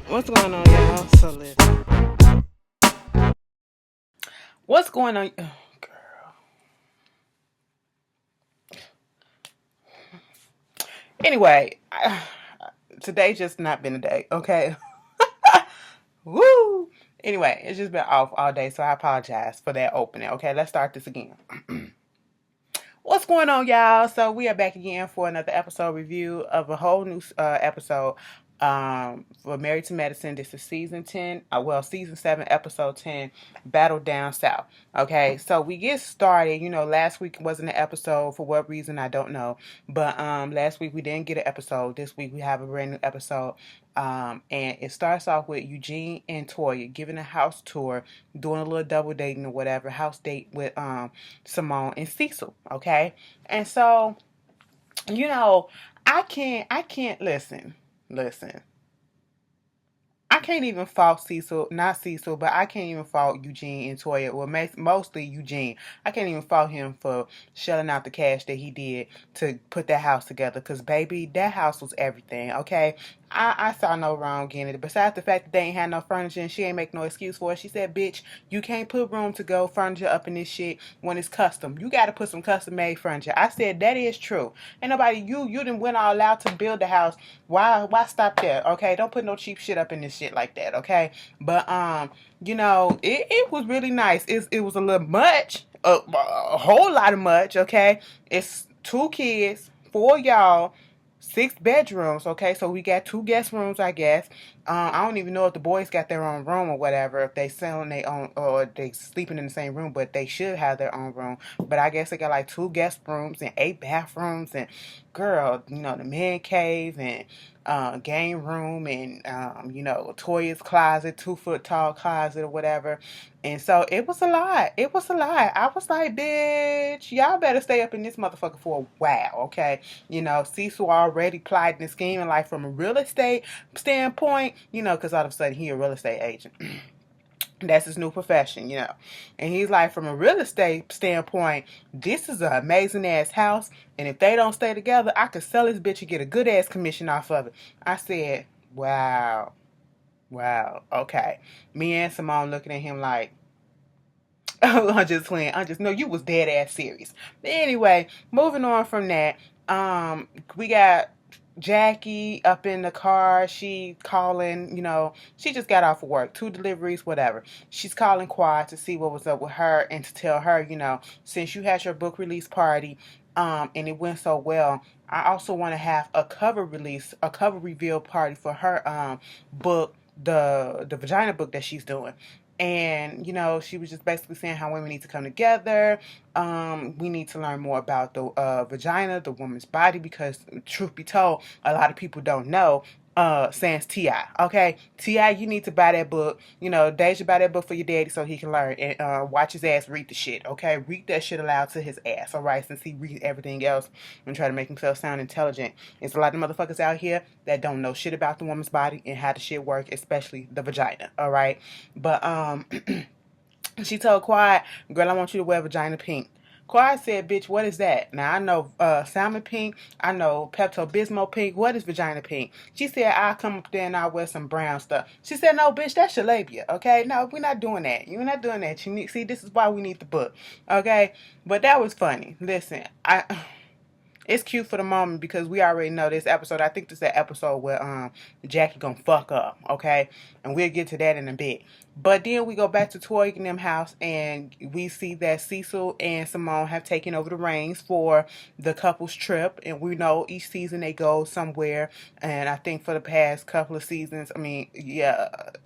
What's going on, y'all? So listen. What's going on? Oh, girl. Anyway, today just not been a day, okay? Woo! Anyway, it's just been off all day, so I apologize for that opening. Okay, let's start this again. What's going on, y'all? So we are back again for another episode review of a whole new episode for Married to Medicine. This is season 10, season 7, episode 10, Battle Down South. Okay, so we get started. Last week wasn't an episode for what reason, I don't know. But last week we didn't get an episode. This week we have a brand new episode. And it starts off with Eugene and Toya giving a house tour, doing a little double dating or whatever, house date with Simone and Cecil, okay? And so, you know, I can't listen. I can't even fault not Cecil, but I can't even fault Eugene and Toya. Well, mostly Eugene. I can't even fault him for shelling out the cash that he did to put that house together. Because, baby, that house was everything, okay? I saw no wrong in it. Besides the fact that they ain't had no furniture and she ain't make no excuse for it. She said, bitch, you can't put room to go furniture up in this shit when it's custom. You got to put some custom made furniture. I said, that is true. Ain't nobody, you done went all out to build the house. Why stop there? Okay, don't put no cheap shit up in this shit like that. Okay, but it was really nice. It was a little much, a whole lot of much. Okay, it's 2 kids, 4 y'all. 6 bedrooms, okay, so we got 2 guest rooms, I guess. I don't even know if the boys got their own room or whatever, if they selling their own or they sleeping in the same room, but they should have their own room. But I guess they got like 2 guest rooms and 8 bathrooms and girl, the man cave and game room and Toya's closet, 2 foot tall closet or whatever. And so it was a lot. It was a lot. I was like, bitch, y'all better stay up in this motherfucker for a while, okay? Cecil already plotting and scheming like from a real estate standpoint, because all of a sudden he a real estate agent. That's his new profession. And he's like, from a real estate standpoint, this is an amazing ass house. And if they don't stay together, I could sell this bitch and get a good ass commission off of it. I said, wow. Wow. Okay. Me and Simone looking at him like, I'm just playing. No, you was dead ass serious. But anyway, moving on from that, we got Jackie up in the car. She calling, she just got off of work, 2 deliveries, whatever. She's calling Quad to see what was up with her and to tell her, since you had your book release party, and it went so well, I also want to have a cover reveal party for her book, the vagina book that she's doing. And, she was just basically saying how women need to come together. We need to learn more about the vagina, the woman's body, because truth be told, a lot of people don't know. Sans T.I. Okay, T.I., you need to buy that book. Deja buy that book for your daddy so he can learn and watch his ass read the shit. Okay, read that shit aloud to his ass. All right, since he reads everything else and try to make himself sound intelligent. There's a lot of motherfuckers out here that don't know shit about the woman's body and how the shit work, especially the vagina. All right, but she told Quiet, girl, I want you to wear vagina pink. Quiet said, bitch, what is that? Now, I know salmon pink. I know Pepto-Bismol pink. What is vagina pink? She said, I'll come up there and I'll wear some brown stuff. She said, no, bitch, that's your labia, okay? No, we're not doing that. You're not doing that. See, this is why we need the book, okay? But that was funny. Listen, it's cute for the moment because we already know this episode. I think this is the episode where Jackie gonna fuck up, okay? And we'll get to that in a bit. But then we go back to Toy and them house and we see that Cecil and Simone have taken over the reins for the couple's trip. And we know each season they go somewhere. And I think for the past couple of seasons,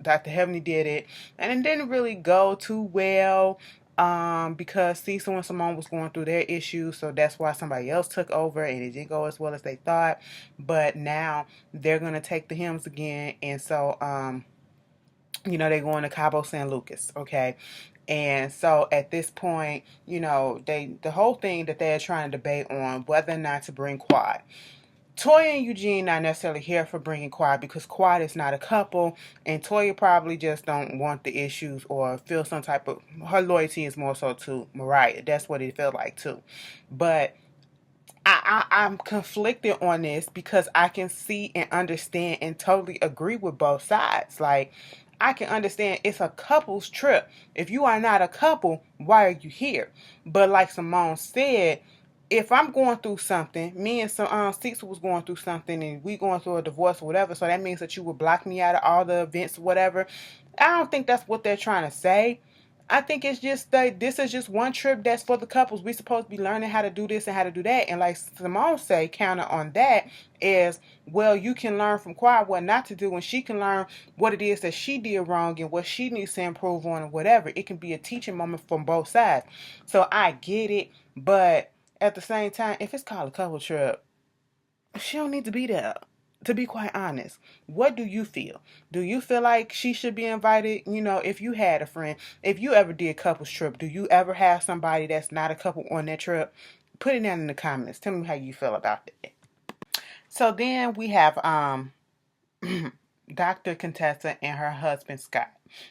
Dr. Heavenly did it. And it didn't really go too well. Because Cecil and Simone was going through their issues, so that's why somebody else took over, and it didn't go as well as they thought. But now they're gonna take the hymns again, and so they're going to Cabo San Lucas, okay. And so at this point, the whole thing that they're trying to debate on whether or not to bring Quad. Toya and Eugene not necessarily here for bringing Quad because Quad is not a couple, and Toya probably just don't want the issues or feel some type of, her loyalty is more so to Mariah. That's what it felt like too. But I'm conflicted on this because I can see and understand and totally agree with both sides. Like, I can understand it's a couple's trip. If you are not a couple, why are you here? But like Simone said, if I'm going through something, me and some Cecil was going through something, and we going through a divorce or whatever, so that means that you would block me out of all the events or whatever. I don't think that's what they're trying to say. I think it's just that this is just one trip that's for the couples. We supposed to be learning how to do this and how to do that. And like Simone say, counter on that is, well, you can learn from Quiet what not to do, and she can learn what it is that she did wrong and what she needs to improve on or whatever. It can be a teaching moment from both sides. So I get it, but at the same time, if it's called a couple trip, she don't need to be there. To be quite honest, what do you feel? Do you feel like she should be invited? You know, if you had a friend, if you ever did couples trip, do you ever have somebody that's not a couple on that trip? Put it down in the comments. Tell me how you feel about it. So then we have Dr. Contessa and her husband Scott.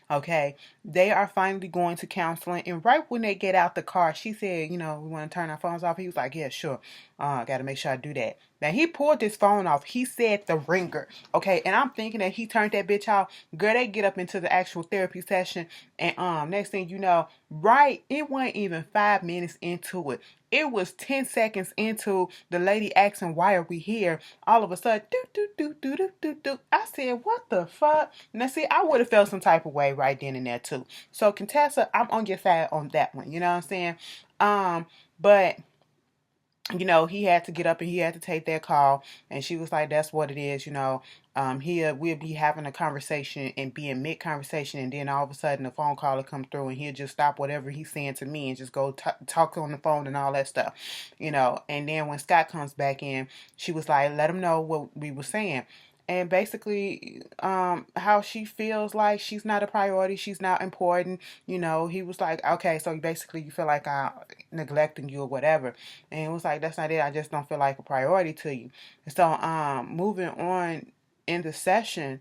Okay, they are finally going to counseling, and right when they get out the car, she said, "You know, we want to turn our phones off." He was like, "Yeah, sure. Got to make sure I do that." Now he pulled his phone off. He said the ringer. Okay, and I'm thinking that he turned that bitch off. Girl, they get up into the actual therapy session, and next thing you know, right, it wasn't even 5 minutes into it. It was 10 seconds into the lady asking, "Why are we here?" All of a sudden, do do do do do do do. I said, "What the fuck?" Now see, I would have felt some type of way right then and there too. So Contessa, I'm on your side on that one. You know what I'm saying? But you know, he had to get up and he had to take that call, and she was like, "That's what it is." You know, we'll be having a conversation and be in mid conversation, and then all of a sudden a phone call will come through, and he'll just stop whatever he's saying to me and just go talk on the phone and all that stuff, you know. And then when Scott comes back in, she was like, "Let him know what we were saying." And basically, how she feels like she's not a priority, she's not important. You know, he was like, "Okay, so basically you feel like I'm neglecting you or whatever." And it was like, "That's not it. I just don't feel like a priority to you." So, moving on in the session,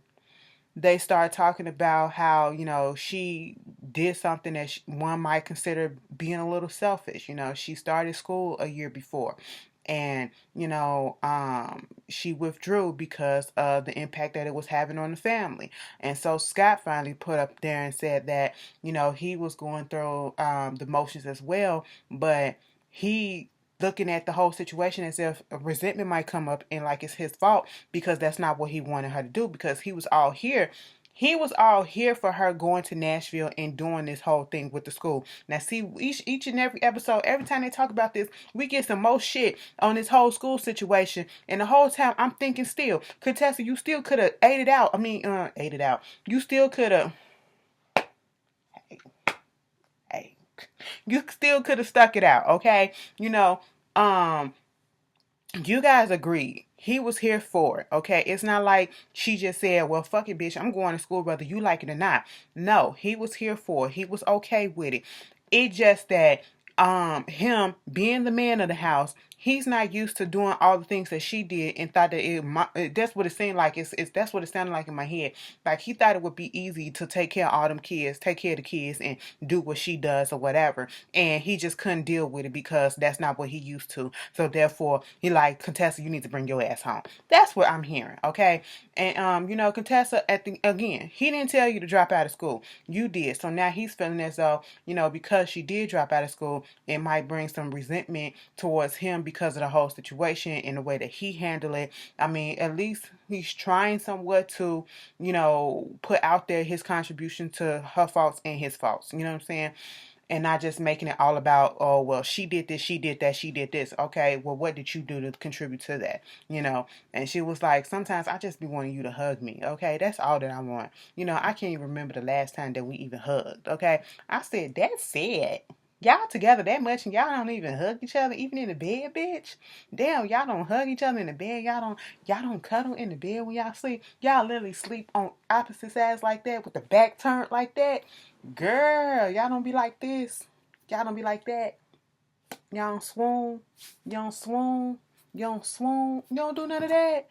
they start talking about how, you know, she did something that one might consider being a little selfish. You know, she started school a year before, and you know, she withdrew because of the impact that it was having on the family. And so Scott finally put up there and said that, you know, he was going through the motions as well, but he looking at the whole situation as if a resentment might come up and like it's his fault, because that's not what he wanted her to do, because he was all here. He was all here for her going to Nashville and doing this whole thing with the school. Now, see, each and every episode, every time they talk about this, we get some more shit on this whole school situation. And the whole time, I'm thinking still, Contessa, you still could have ate it out. I mean, ate it out. You still could have, hey, you still could have stuck it out, okay? You know, um, you guys agreed. He was here for it, okay? It's not like she just said, "Well, fuck it, bitch. I'm going to school whether you like it or not." No, he was here for it. He was okay with it. It just that him being the man of the house, he's not used to doing all the things that she did, and thought that that's what it seemed like. It's that's what it sounded like in my head. Like he thought it would be easy to take care of all them kids, take care of the kids, and do what she does or whatever. And he just couldn't deal with it because that's not what he used to. So therefore, he like, "Contessa, you need to bring your ass home." That's what I'm hearing, okay? And you know, Contessa, again, he didn't tell you to drop out of school. You did. So now he's feeling as though, you know, because she did drop out of school, it might bring some resentment towards him because of the whole situation and the way that he handled it. I mean, at least he's trying somewhat to, you know, put out there his contribution to her faults and his faults. You know what I'm saying? And not just making it all about, "Oh, well, she did this, she did that, she did this." Okay, well, what did you do to contribute to that? You know? And she was like, "Sometimes I just be wanting you to hug me." Okay, that's all that I want. You know, I can't even remember the last time that we even hugged. Okay, I said, "That's it. Y'all together that much and y'all don't even hug each other, even in the bed, bitch? Damn, y'all don't hug each other in the bed. Y'all don't cuddle in the bed when y'all sleep. Y'all literally sleep on opposite sides like that with the back turned like that. Girl, y'all don't be like this. Y'all don't be like that. Y'all don't swoon. You don't swoon. You don't swoon. You don't do none of that.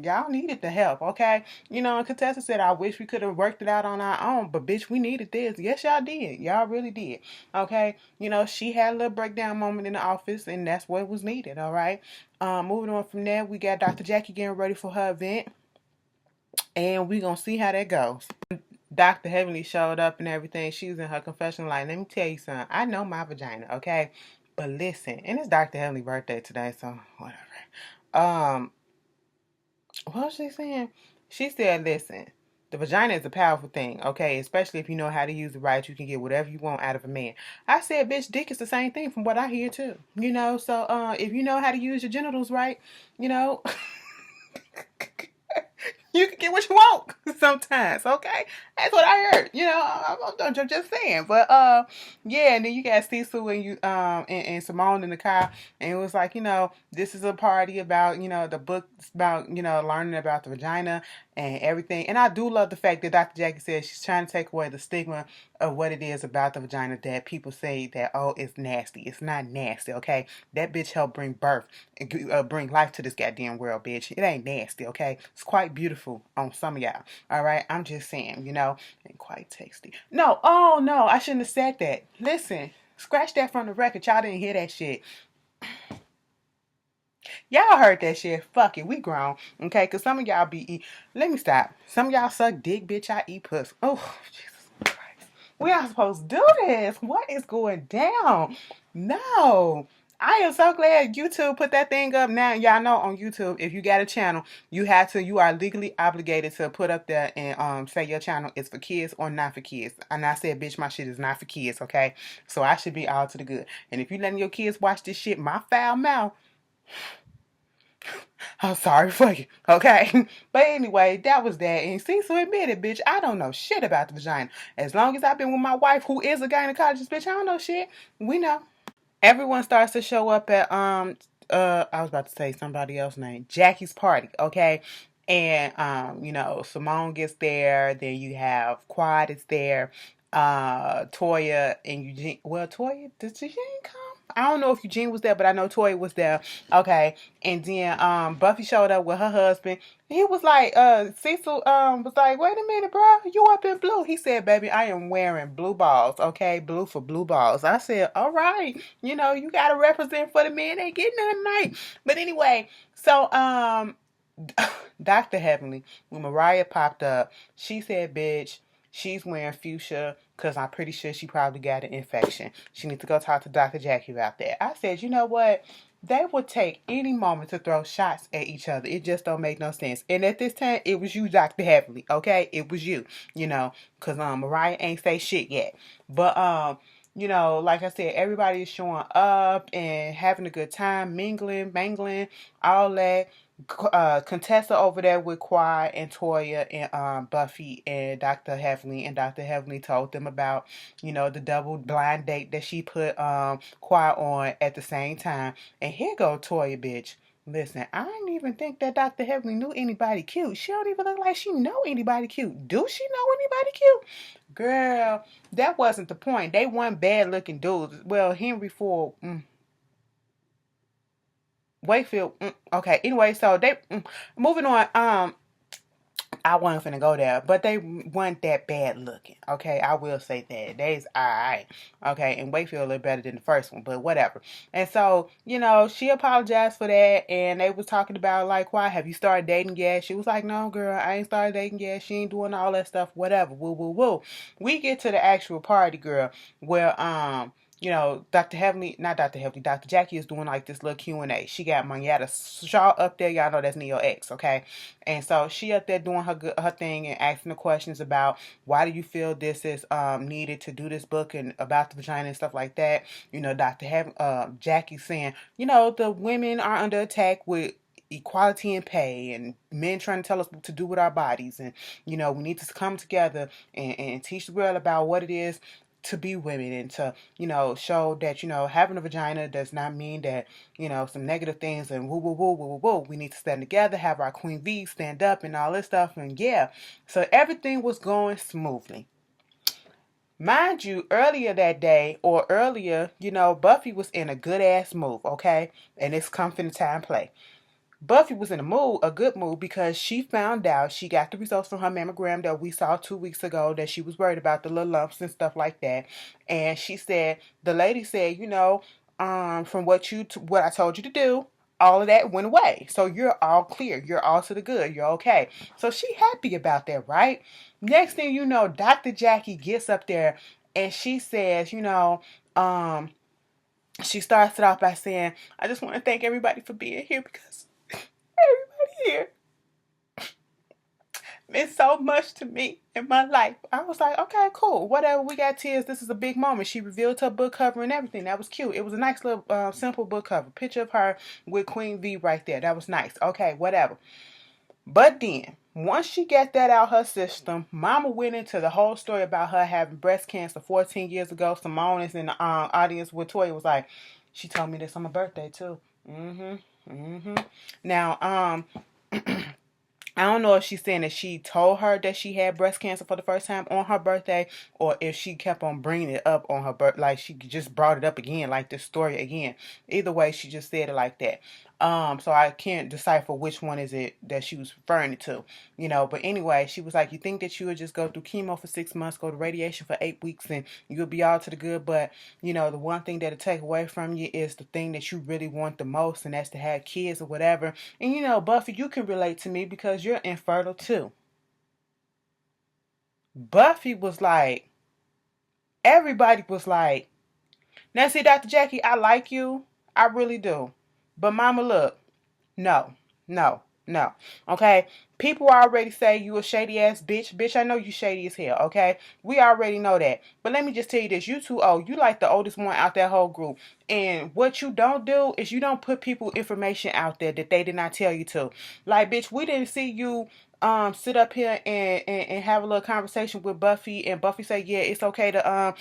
Y'all needed the help, okay? You know, and Contessa said, I wish we could have worked it out on our own, but bitch, we needed this. Yes, y'all did. Y'all really did. Okay? You know, she had a little breakdown moment in the office, and that's what was needed, all right? Moving on from there, we got Dr. Jackie getting ready for her event, and we gonna see how that goes. Dr. Heavenly showed up and everything. She was in her confessional line. Let me tell you something. I know my vagina, okay? But listen, and it's Dr. Heavenly's birthday today, so whatever. Um, what was she saying? She said, listen, the vagina is a powerful thing, okay? Especially if you know how to use it right, you can get whatever you want out of a man. I said, bitch, dick is the same thing from what I hear too. You know, so if you know how to use your genitals right, you know, you can get what you want sometimes, okay? That's what I heard. You know, I'm just saying. But yeah, and then you got Cecil and you and Simone in the car, and it was like, you know, this is a party about, you know, the book's about, you know, learning about the vagina and everything. And I do love the fact that Dr. Jackie says she's trying to take away the stigma of what it is about the vagina that people say that, oh, it's nasty. It's not nasty, okay? That bitch helped bring birth and bring life to this goddamn world, bitch. It ain't nasty, okay? It's quite beautiful on some of y'all, all right? I'm just saying, you know, and quite tasty. No, oh no, I shouldn't have said that. Listen, scratch that from the record. Y'all didn't hear that shit. Y'all heard that shit. Fuck it, we grown, okay? Because some of y'all let me stop. Some of y'all suck dick, bitch. I eat puss. Oh, Jesus Christ. We aren't supposed to do this. What is going down? No. I am so glad YouTube put that thing up now. Y'all know on YouTube, if you got a channel, you are legally obligated to put up there and say your channel is for kids or not for kids. And I said, bitch, my shit is not for kids, okay? So I should be all to the good. And if you letting your kids watch this shit, my foul mouth, I'm sorry for you, okay? But anyway, that was that. And Cecil admitted, bitch, I don't know shit about the vagina. As long as I've been with my wife, who is a gynecologist, bitch, I don't know shit. We know. Everyone starts to show up at I was about to say somebody else's name, Jackie's party, okay? And you know, Simone gets there, then you have Quad is there, Toya and Eugene. Well, Toya, did Eugene come? I don't know if Eugene was there, but I know Toya was there. Okay. And then Buffy showed up with her husband. He was like, Cecil was like, wait a minute, bro, you up in blue. He said, baby, I am wearing blue balls, okay? Blue for blue balls. I said, all right, you know, you gotta represent for the men ain't getting none tonight. But anyway, so Dr. Heavenly, when Mariah popped up, she said, bitch, she's wearing fuchsia because I'm pretty sure she probably got an infection. She needs to go talk to Dr. Jackie about that. I said, you know what? They would take any moment to throw shots at each other. It just don't make no sense. And at this time, it was you, Dr. Heavenly, okay? It was you, you know, because Mariah ain't say shit yet. But, you know, like I said, everybody is showing up and having a good time, mingling, mangling, all that. Contessa over there with Quad and Toya and Buffy and Dr. Heavenly, and Dr. Heavenly told them about, you know, the double blind date that she put Quad on at the same time. And here go Toya, bitch. Listen, I didn't even think that Dr. Heavenly knew anybody cute. She don't even look like she know anybody cute. Do she know anybody cute? Girl, that wasn't the point. They weren't bad looking dudes. Well, Henry Ford. Wakefield. Okay. Anyway, so they moving on. I wasn't finna go there, but they weren't that bad looking. Okay, I will say that they's alright. Okay, and Wakefield looked better than the first one, but whatever. And so, you know, she apologized for that, and they was talking about like, why have you started dating yet? She was like, no, girl, I ain't started dating yet. She ain't doing all that stuff. Whatever. Woo, woo, woo. We get to the actual party, girl, where you know, Dr. Jackie is doing like this little Q&A. She got Monietta Shaw up there. Y'all know that's Neo X, okay? And so she up there doing her thing and asking the questions about why do you feel this is needed to do this book and about the vagina and stuff like that. You know, Jackie saying, you know, the women are under attack with equality in pay and men trying to tell us what to do with our bodies, and you know, we need to come together and teach the world about what it is to be women, and to, you know, show that, you know, having a vagina does not mean that, you know, some negative things and woo woo woo woo woo woo. We need to stand together, have our Queen V stand up and all this stuff. And yeah, so everything was going smoothly. Mind you, earlier that day or earlier, you know, Buffy was in a good ass move, okay? And it's come from the time play. Buffy was in a good mood, because she found out she got the results from her mammogram that we saw 2 weeks ago, that she was worried about the little lumps and stuff like that. And she said, the lady said, from what I told you to do, all of that went away. So you're all clear. You're all to the good. You're okay. So she happy about that, right? Next thing you know, Dr. Jackie gets up there and she says, she starts it off by saying, I just want to thank everybody for being here, because everybody here meant so much to me in my life. I was like, okay, cool, whatever. We got tears. This is a big moment. She revealed her book cover and everything. That was cute. It was a nice little simple book cover. Picture of her with Queen V right there. That was nice. Okay, whatever. But then, once she got that out her system, Mama went into the whole story about her having breast cancer 14 years ago. Simone is in the audience with Toya, was like, she told me this on my birthday too. Now, I don't know if she's saying that she told her that she had breast cancer for the first time on her birthday, or if she kept on bringing it up on her birthday, like she just brought it up again, like this story again. Either way, she just said it like that. So I can't decipher which one is it that she was referring to, But anyway, she was like, you think that you would just go through chemo for 6 months, go to radiation for 8 weeks, and you'll be all to the good, but the one thing that'll take away from you is the thing that you really want the most, and that's to have kids or whatever. And Buffy, you can relate to me because you're infertile too. Buffy was like, everybody was like, now see, Dr. Jackie, I like you. I really do. But Mama, look, no, no, no. Okay? People already say you a shady ass bitch. Bitch, I know you shady as hell, okay? We already know that. But let me just tell you this. You too old. You like the oldest one out that whole group. And what you don't do is you don't put people information out there that they did not tell you to. Like, bitch, we didn't see you sit up here and have a little conversation with Buffy, and Buffy say, yeah, it's okay to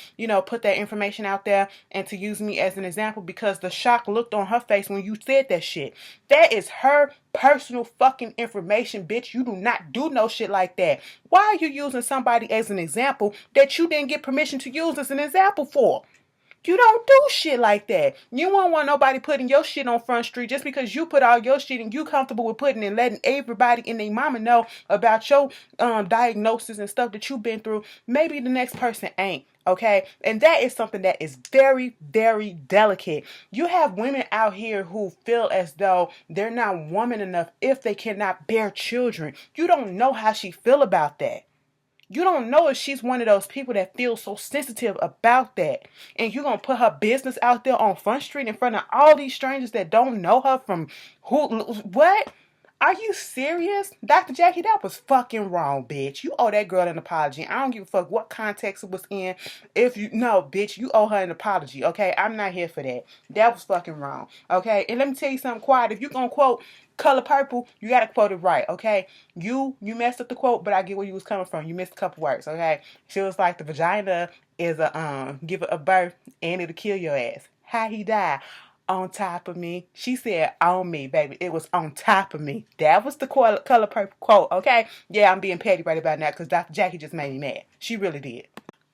put that information out there and to use me as an example, because the shock looked on her face when you said that shit. That is her personal fucking information, bitch. You do not do no shit like that. Why are you using somebody as an example that you didn't get permission to use as an example for? You don't do shit like that. You won't want nobody putting your shit on Front Street just because you put all your shit and you comfortable with putting and letting everybody and their mama know about your diagnosis and stuff that you've been through. Maybe the next person ain't. Okay? And that is something that is very, very delicate. You have women out here who feel as though they're not woman enough if they cannot bear children. You don't know how she feel about that. You don't know if she's one of those people that feels so sensitive about that. And you're going to put her business out there on Front Street in front of all these strangers that don't know her from who, what? Are you serious? Dr. Jackie, that was fucking wrong, bitch. You owe that girl an apology. I don't give a fuck what context it was in. No, bitch, you owe her an apology, okay? I'm not here for that. That was fucking wrong, okay? And let me tell you something quiet. If you're going to quote Color Purple, you got to quote it right, okay? You messed up the quote, but I get where you was coming from. You missed a couple words, okay? She was like, the vagina is give it a birth and it'll kill your ass. How he died? On top of me. She said on me, baby. It was on top of me. That was the Color Purple quote, okay? Yeah, I'm being petty right about now because Dr. Jackie just made me mad. She really did.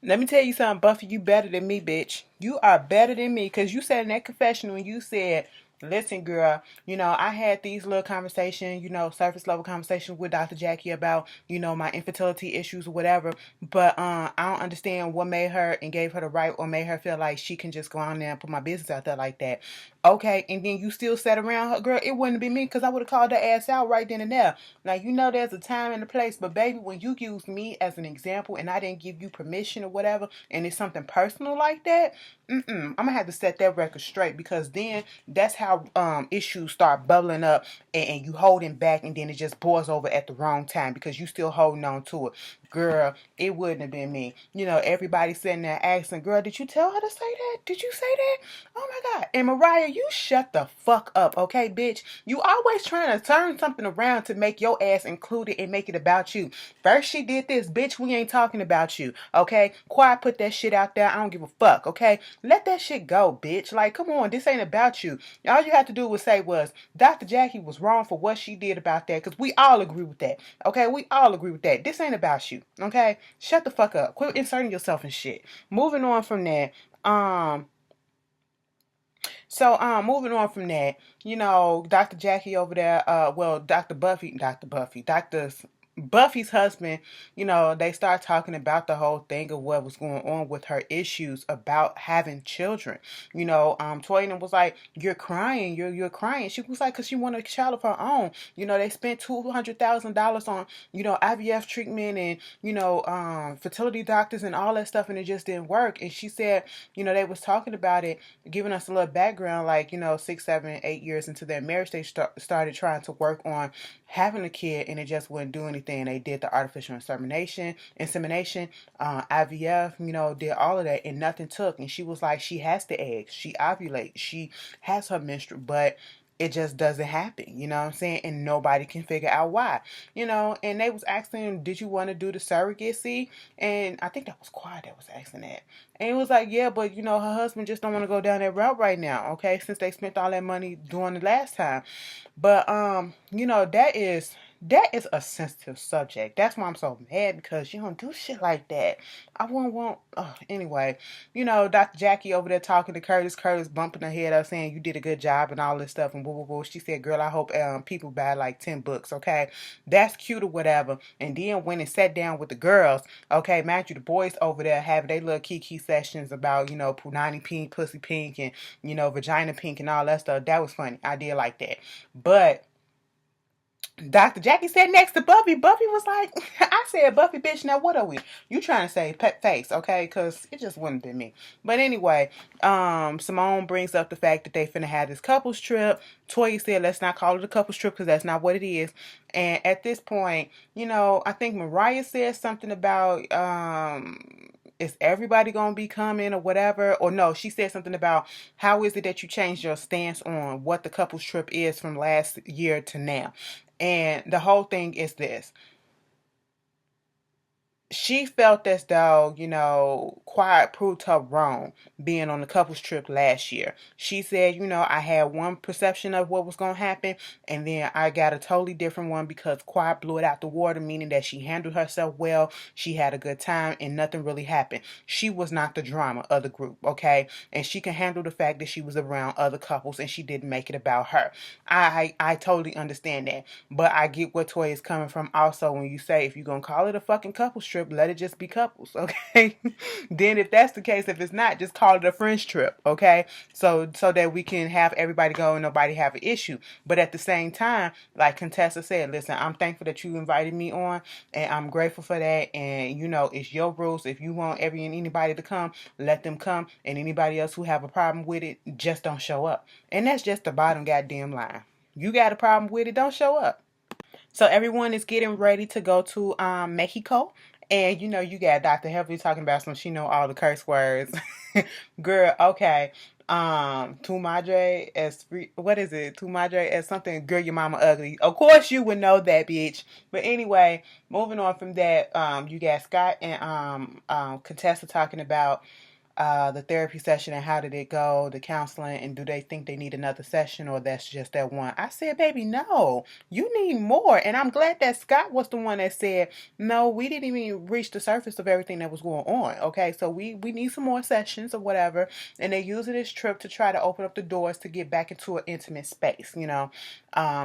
Let me tell you something, Buffy. You better than me, bitch. You are better than me, because you said in that confession when you said, listen, girl, I had these little conversations, surface level conversations with Dr. Jackie about, my infertility issues or whatever. But I don't understand what made her and gave her the right or made her feel like she can just go on there and put my business out there like that. Okay, and then you still sat around her, girl. It wouldn't be me, because I would have called her ass out right then and there. Like, there's a time and a place, but baby, when you use me as an example and I didn't give you permission or whatever, and it's something personal like that, I'm gonna have to set that record straight, because then that's how issues start bubbling up, and you holding back, and then it just boils over at the wrong time because you still holding on to it. Girl, it wouldn't have been me. Everybody sitting there asking, girl, did you tell her to say that? Did you say that? Oh my God. And Mariah, you shut the fuck up, okay, bitch? You always trying to turn something around to make your ass included and make it about you. First she did this, bitch, we ain't talking about you, okay? Quiet put that shit out there. I don't give a fuck, okay? Let that shit go, bitch. Like, come on, this ain't about you. All you had to do was say was, Dr. Jackie was wrong for what she did about that, because we all agree with that, okay? We all agree with that. This ain't about you, okay? Shut the fuck up. Quit inserting yourself in shit. Moving on from that, So, moving on from that, Dr. Jackie over there, Dr. Buffy's husband, they start talking about the whole thing of what was going on with her issues about having children. Toyna was like, "You're crying, you're crying." She was like, "Cause she wanted a child of her own." They spent $200,000 on, IVF treatment and fertility doctors and all that stuff, and it just didn't work. And she said, they was talking about it, giving us a little background, like 6, 7, 8 years into their marriage, they started trying to work on having a kid, and it just wouldn't do anything. They did the artificial insemination, IVF, did all of that, and nothing took. And she was like, she has the eggs, she ovulates, she has her menstrual, but it just doesn't happen, you know what I'm saying? And nobody can figure out why, and they was asking, did you want to do the surrogacy? And I think that was Quad that was asking that. And it was like, yeah, but her husband just don't want to go down that route right now, okay? Since they spent all that money doing the last time. But that is a sensitive subject. That's why I'm so mad, because you don't do shit like that. I wouldn't want. Anyway, Dr. Jackie over there talking to Curtis. Curtis bumping her head up, saying you did a good job and all this stuff and blah blah blah. She said, "Girl, I hope people buy like 10 books. Okay, that's cute or whatever." And then when it sat down with the girls, okay, mind you, the boys over there having their little kiki sessions about punani pink, pussy pink, and vagina pink and all that stuff. That was funny. I did like that, but Dr. Jackie sat next to Buffy. Buffy was like, I said, "Buffy, bitch, now what are we? You trying to say pet face, okay? Because it just wouldn't be me." But anyway, Simone brings up the fact that they finna have this couples trip. Toya said, let's not call it a couples trip because that's not what it is. And at this point, I think Mariah said something about, is everybody gonna be coming or whatever? Or no, she said something about, how is it that you changed your stance on what the couples trip is from last year to now? And the whole thing is this. She felt as though, Quiet proved her wrong being on the couples trip last year. She said, I had one perception of what was going to happen, and then I got a totally different one because Quiet blew it out the water, meaning that she handled herself well, she had a good time, and nothing really happened. She was not the drama of the group, okay? And she can handle the fact that she was around other couples and she didn't make it about her. I totally understand that, but I get where Toy is coming from also when you say, if you're going to call it a fucking couples trip, let it just be couples, okay? Then if that's the case, if it's not, just call it a friends trip, okay? So that we can have everybody go and nobody have an issue. But at the same time, like Contessa said, listen, I'm thankful that you invited me on, and I'm grateful for that. And it's your rules. If you want anybody to come, let them come. And anybody else who have a problem with it, just don't show up. And that's just the bottom goddamn line. You got a problem with it, don't show up. So everyone is getting ready to go to Mexico. And you got Dr. Heavily talking about some, she know all the curse words. Girl, okay. Tu madre as free, what is it? Tu madre as something, girl, your mama ugly. Of course you would know that, bitch. But anyway, moving on from that, you got Scott and Contessa talking about the therapy session and how did it go, the counseling, and do they think they need another session or that's just that one? I said, baby, no, you need more. And I'm glad that Scott was the one that said, no, we didn't even reach the surface of everything that was going on. Okay, so we need some more sessions or whatever. And they're using this trip to try to open up the doors to get back into an intimate space,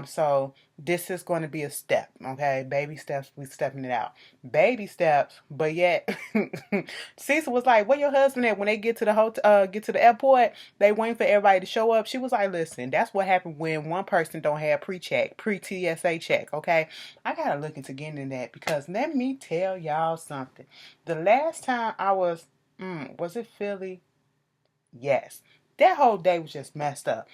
So this is going to be a step, okay? Baby steps, we stepping it out. Baby steps, but yet Cecil was like, where your husband at? When they get to the get to the airport, they waiting for everybody to show up. She was like, listen, that's what happened when one person don't have pre-TSA check, okay? I gotta look into getting in that, because let me tell y'all something. The last time I was it Philly? Yes. That whole day was just messed up.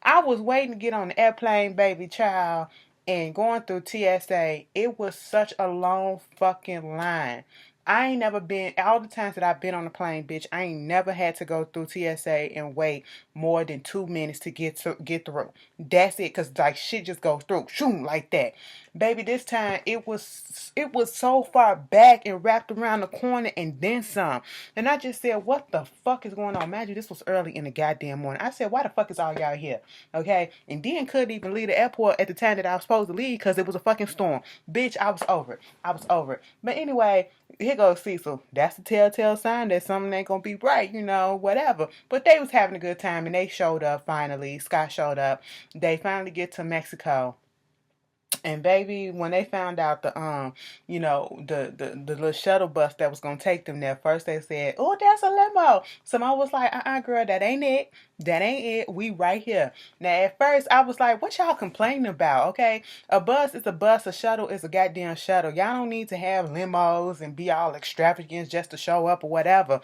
I was waiting to get on the airplane, baby child, and going through TSA. It was such a long fucking line. I ain't never been, all the times that I've been on a plane, bitch, I ain't never had to go through TSA and wait more than 2 minutes to get through. That's it, because like shit just goes through, shoom, like that. Baby, this time it was so far back and wrapped around the corner and then some. And I just said, what the fuck is going on? Imagine this was early in the goddamn morning. I said, why the fuck is all y'all here? Okay? And then couldn't even leave the airport at the time that I was supposed to leave because it was a fucking storm. Bitch, I was over it. I was over it. But anyway, here goes Cecil. That's the telltale sign that something ain't gonna be right, whatever. But they was having a good time and they showed up finally. Scott showed up. They finally get to Mexico. And baby, when they found out the little shuttle bus that was gonna take them there, first they said, "Oh, that's a limo." So I was like, girl, that ain't it. That ain't it. We right here." Now at first I was like, what y'all complaining about? Okay. A bus is a bus, a shuttle is a goddamn shuttle. Y'all don't need to have limos and be all extravagant just to show up or whatever.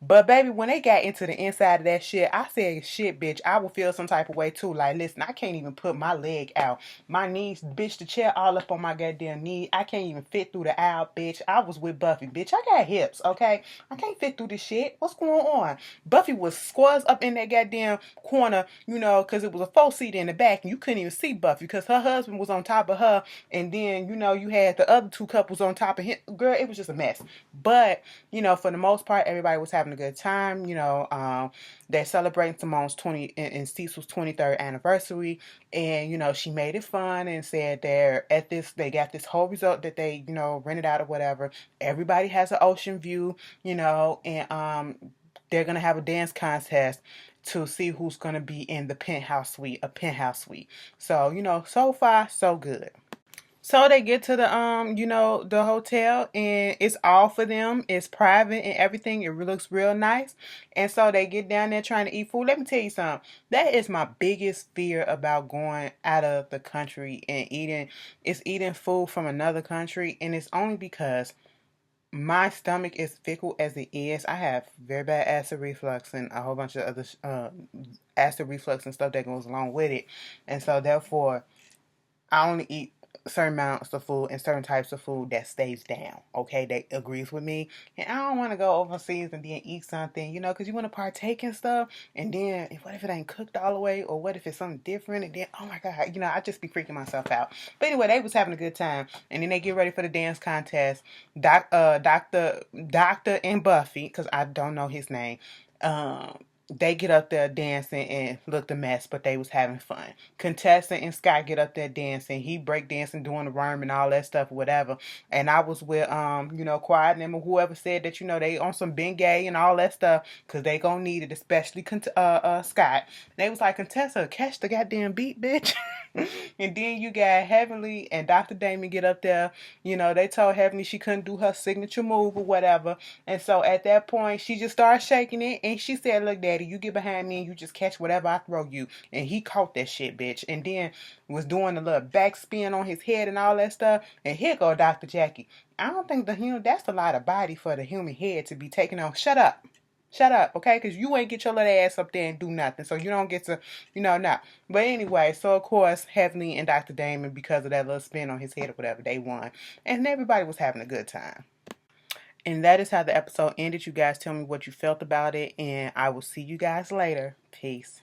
But baby, when they got into the inside of that shit, I said, shit, bitch, I will feel some type of way too. Like, listen, I can't even put my leg out. My knees, bitch, the chair all up on my goddamn knee. I can't even fit through the aisle, bitch. I was with Buffy, bitch. I got hips, okay? I can't fit through this shit. What's going on? Buffy was squares up in that goddamn corner, because it was a 4-seater in the back, and you couldn't even see Buffy because her husband was on top of her, and then, you had the other two couples on top of him. Girl, it was just a mess. But, for the most part, everybody was having a good time. They're celebrating Simone's and Cecil's 23rd anniversary, and she made it fun and said they got this whole resort that they rented out or whatever. Everybody has an ocean view, and they're gonna have a dance contest to see who's gonna be in the a penthouse suite. So so far so good. So they get to the hotel, and it's all for them. It's private and everything. It looks real nice. And so they get down there trying to eat food. Let me tell you something. That is my biggest fear about going out of the country and eating food from another country. And it's only because my stomach is fickle as it is. I have very bad acid reflux and a whole bunch of other acid reflux and stuff that goes along with it. And so therefore, I only eat certain amounts of food and certain types of food that stays down. Okay, that agrees with me. And I don't want to go overseas and then eat something, because you want to partake in stuff. And then, what if it ain't cooked all the way? Or what if it's something different? And then, oh my God, I just be freaking myself out. But anyway, they was having a good time. And then they get ready for the dance contest. Doctor and Buffy, because I don't know his name, they get up there dancing and looked a mess, but they was having fun. Contessa and Scott get up there dancing. He break dancing, doing the worm and all that stuff, whatever. And I was with Quiet and them, or whoever said that they on some Bengay and all that stuff, because they gonna need it, especially Scott. They was like, Contessa, catch the goddamn beat, bitch. And then you got Heavenly and Dr. Damon get up there. They told Heavenly she couldn't do her signature move or whatever. And so at that point, she just started shaking it. And she said, look, Daddy, you get behind me and you just catch whatever I throw you. And he caught that shit, bitch. And then was doing a little back spin on his head and all that stuff. And here go Dr. Jackie. I don't think that's a lot of body for the human head to be taking on. Shut up. Shut up, okay? Because you ain't get your little ass up there and do nothing. So you don't get to, nah. But anyway, so of course, Heavenly and Dr. Damon, because of that little spin on his head or whatever, they won. And everybody was having a good time. And that is how the episode ended. You guys tell me what you felt about it. And I will see you guys later. Peace.